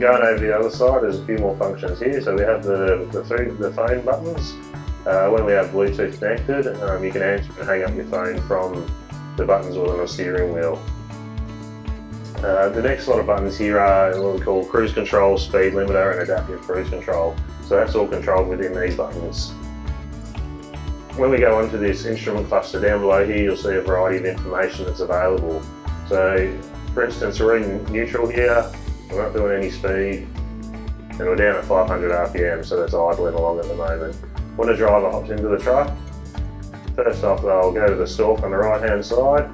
Going over the other side, there's a few more functions here. So we have the phone buttons. When we have Bluetooth connected, you can answer and hang up your phone from the buttons within the steering wheel. The next lot of buttons here are what we call cruise control, speed limiter and adaptive cruise control. So that's all controlled within these buttons. When we go onto this instrument cluster down below here, you'll see a variety of information that's available. So for instance, we're in neutral here, we're not doing any speed, and we're down at 500 RPM, so that's idling along at the moment. When a driver hops into the truck, first off they'll go to the stalk on the right hand side,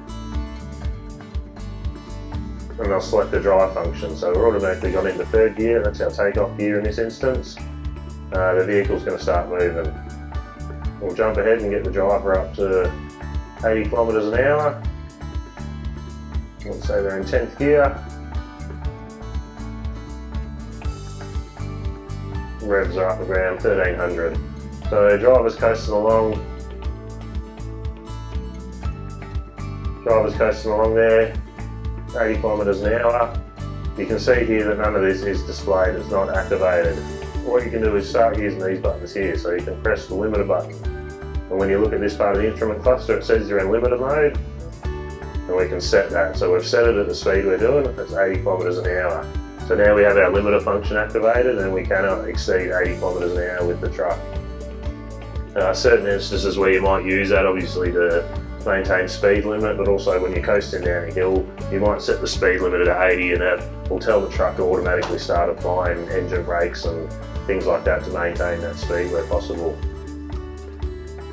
and they'll select the drive function. So we're automatically gone into third gear, that's our takeoff gear in this instance. The vehicle's going to start moving. We'll jump ahead and get the driver up to 80 kilometers an hour. Let's say they're in 10th gear. Revs are up around 1300. So driver's coasting along. Driver's coasting along there, 80 kilometers an hour. You can see here that none of this is displayed, it's not activated. What you can do is start using these buttons here. So you can press the limiter button. And when you look at this part of the instrument cluster, it says you're in limiter mode. And we can set that. So we've set it at the speed we're doing, that's 80 kilometers an hour. So now we have our limiter function activated and we cannot exceed 80 kilometers an hour with the truck. Certain instances where you might use that obviously to maintain speed limit, but also when you're coasting down a hill, you might set the speed limit at 80 and that will tell the truck to automatically start applying engine brakes and things like that to maintain that speed where possible.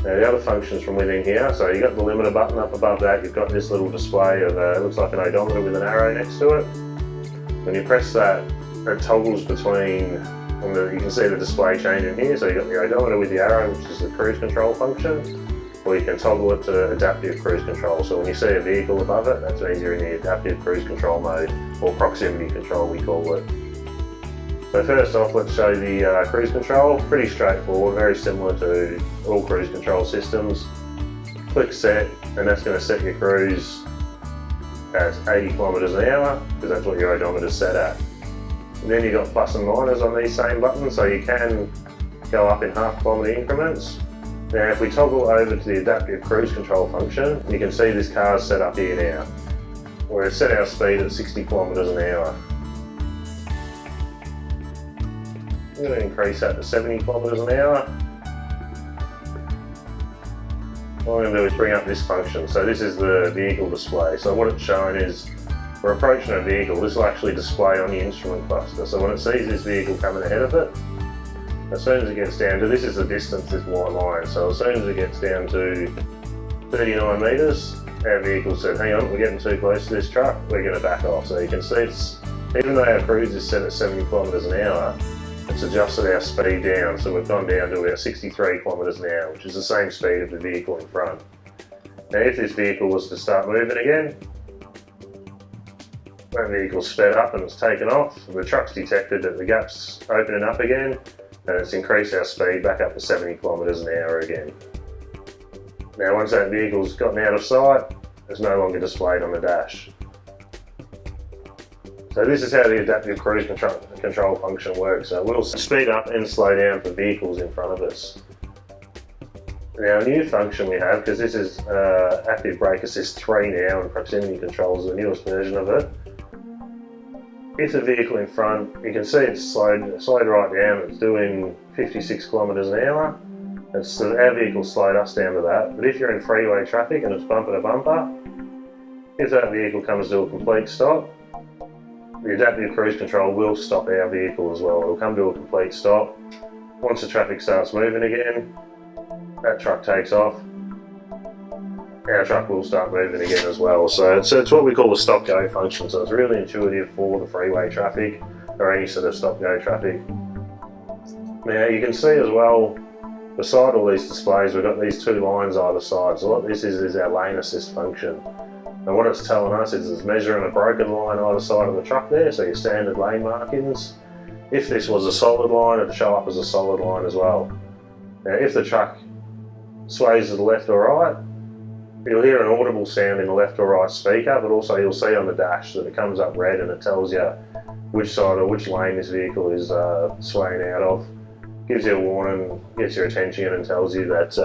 Now the other functions from within here, so you've got the limiter button up above that, you've got this little display of, it looks like an odometer with an arrow next to it. When you press that, it toggles between, you can see the display changing here, so you've got the odometer with the arrow, which is the cruise control function, or you can toggle it to adaptive cruise control. So when you see a vehicle above it, that means you're in the adaptive cruise control mode, or proximity control we call it. So first off, let's show the cruise control. Pretty straightforward, very similar to all cruise control systems. Click set, and that's going to set your cruise at 80 kilometers an hour, because that's what your odometer is set at. And then you've got plus and minus on these same buttons, so you can go up in half kilometer increments. Now if we toggle over to the adaptive cruise control function, you can see this car's set up here now. We've set our speed at 60 kilometers an hour. I'm going to increase that to 70 kilometers an hour. What I'm going to do is bring up this function. So this is the vehicle display. So what it's showing is we're approaching a vehicle. This will actually display on the instrument cluster. So when it sees this vehicle coming ahead of it, as soon as it gets down to, this is the distance, this white line. So as soon as it gets down to 39 metres, our vehicle said, hang on, we're getting too close to this truck, we're going to back off. So you can see it's, even though our cruise is set at 70 kilometres an hour, it's adjusted our speed down, so we've gone down to about 63 kilometres an hour, which is the same speed of the vehicle in front. Now if this vehicle was to start moving again, that vehicle's sped up and it's taken off, the truck's detected that the gap's opening up again, and it's increased our speed back up to 70 kilometres an hour again. Now once that vehicle's gotten out of sight, it's no longer displayed on the dash. So this is how the adaptive cruise control function works. So we'll speed up and slow down for vehicles in front of us. Now a new function we have, because this is active brake assist 3 now and proximity control is the newest version of it. If the vehicle in front, you can see it's slowed right down, it's doing 56 kilometres an hour. Our vehicle slowed us down to that. But if you're in freeway traffic and it's bumper to bumper, if that vehicle comes to a complete stop, the adaptive cruise control will stop our vehicle as well. It will come to a complete stop. Once the traffic starts moving again, that truck takes off. Our truck will start moving again as well. So it's what we call the stop-go function. So it's really intuitive for the freeway traffic or any sort of stop-go traffic. Now you can see as well, beside all these displays, we've got these 2 lines either side. So what this is our lane assist function. And what it's telling us is it's measuring a broken line either side of the truck there, so your standard lane markings. If this was a solid line, it'd show up as a solid line as well. Now if the truck sways to the left or right, you'll hear an audible sound in the left or right speaker, but also you'll see on the dash that it comes up red and it tells you which side or which lane this vehicle is swaying out of. Gives you a warning, gets your attention and tells you that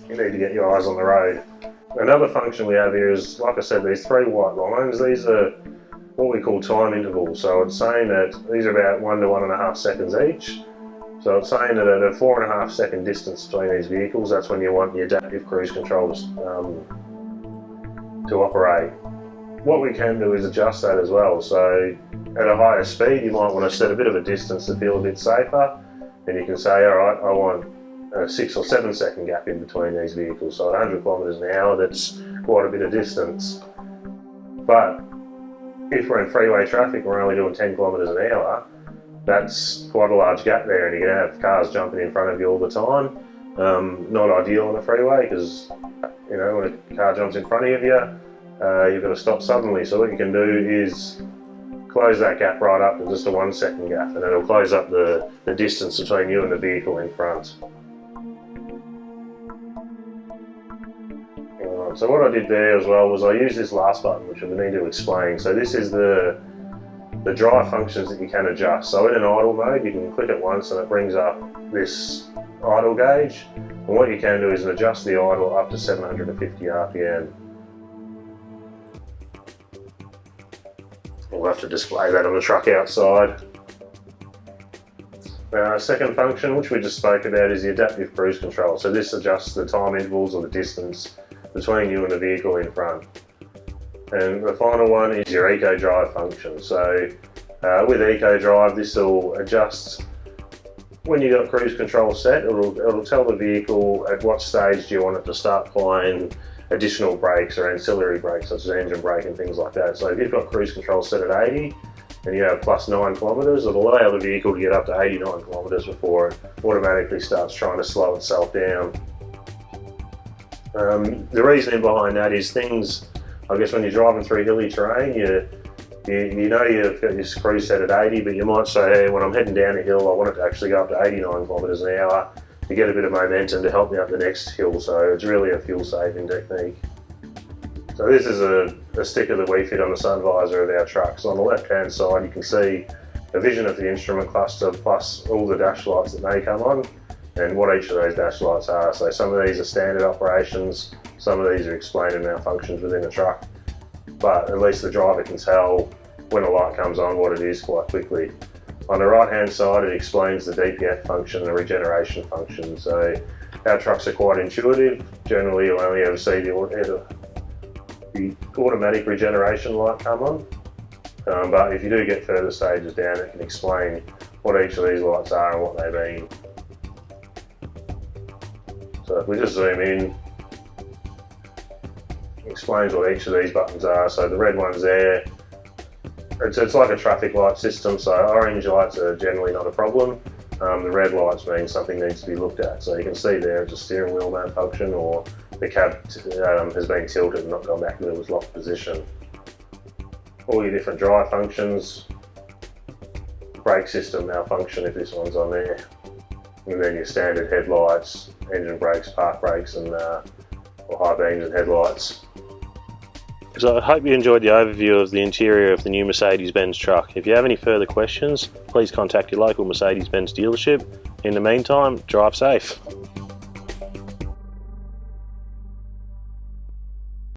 you need to get your eyes on the road. Another function we have here is, like I said, these 3 white lines. These are what we call time intervals. So it's saying that these are about 1 to 1.5 seconds each. So it's saying that at a 4.5 second distance between these vehicles, that's when you want the adaptive cruise control to operate. What we can do is adjust that as well. So at a higher speed, you might want to set a bit of a distance to feel a bit safer. And you can say, all right, I want a 6 or 7 second gap in between these vehicles. So at 100 kilometres an hour, that's quite a bit of distance. But if we're in freeway traffic, we're only doing 10 kilometres an hour, that's quite a large gap there, and you're going to have cars jumping in front of you all the time. Not ideal on a freeway, because you know, when a car jumps in front of you, you've got to stop suddenly. So what you can do is close that gap right up to just a 1 second gap, and it'll close up the distance between you and the vehicle in front. So what I did there as well was I used this last button, which I need to explain. So this is the drive functions that you can adjust. So in an idle mode, you can click it once and it brings up this idle gauge. And what you can do is adjust the idle up to 750 RPM. We'll have to display that on the truck outside. Second function, which we just spoke about, is the adaptive cruise control. So this adjusts the time intervals or the distance between you and the vehicle in front. And the final one is your Eco Drive function. So with Eco Drive, this will adjust when you've got cruise control set. It'll tell the vehicle at what stage do you want it to start applying additional brakes or ancillary brakes, such as engine brake and things like that. So if you've got cruise control set at 80 and you have plus 9 kilometres, it'll allow the vehicle to get up to 89 kilometres before it automatically starts trying to slow itself down. The reasoning behind that is things, I guess when you're driving through hilly terrain, you know you've got your cruise set at 80, but you might say, hey, when I'm heading down a hill, I want it to actually go up to 89 kilometres an hour to get a bit of momentum to help me up the next hill. So it's really a fuel saving technique. So this is a sticker that we fit on the sun visor of our truck. So on the left hand side, you can see a vision of the instrument cluster plus all the dash lights that may come on, and what each of those dash lights are. So some of these are standard operations, some of these are explaining malfunctions within the truck, but at least the driver can tell when a light comes on what it is quite quickly. On the right hand side, it explains the DPF function and the regeneration function. So our trucks are quite intuitive. Generally you'll only ever see the automatic regeneration light come on, but if you do get further stages down, it can explain what each of these lights are and what they mean. So if we just zoom in, it explains what each of these buttons are. So the red one's there. It's like a traffic light system, so orange lights are generally not a problem. The red lights mean something needs to be looked at. So you can see there it's a steering wheel malfunction, or the cab has been tilted and not gone back into its locked position. All your different drive functions, brake system malfunction if this one's on there, and then your standard headlights, engine brakes, park brakes, and or high beams and headlights. So I hope you enjoyed the overview of the interior of the new Mercedes-Benz truck. If you have any further questions, please contact your local Mercedes-Benz dealership. In the meantime, drive safe.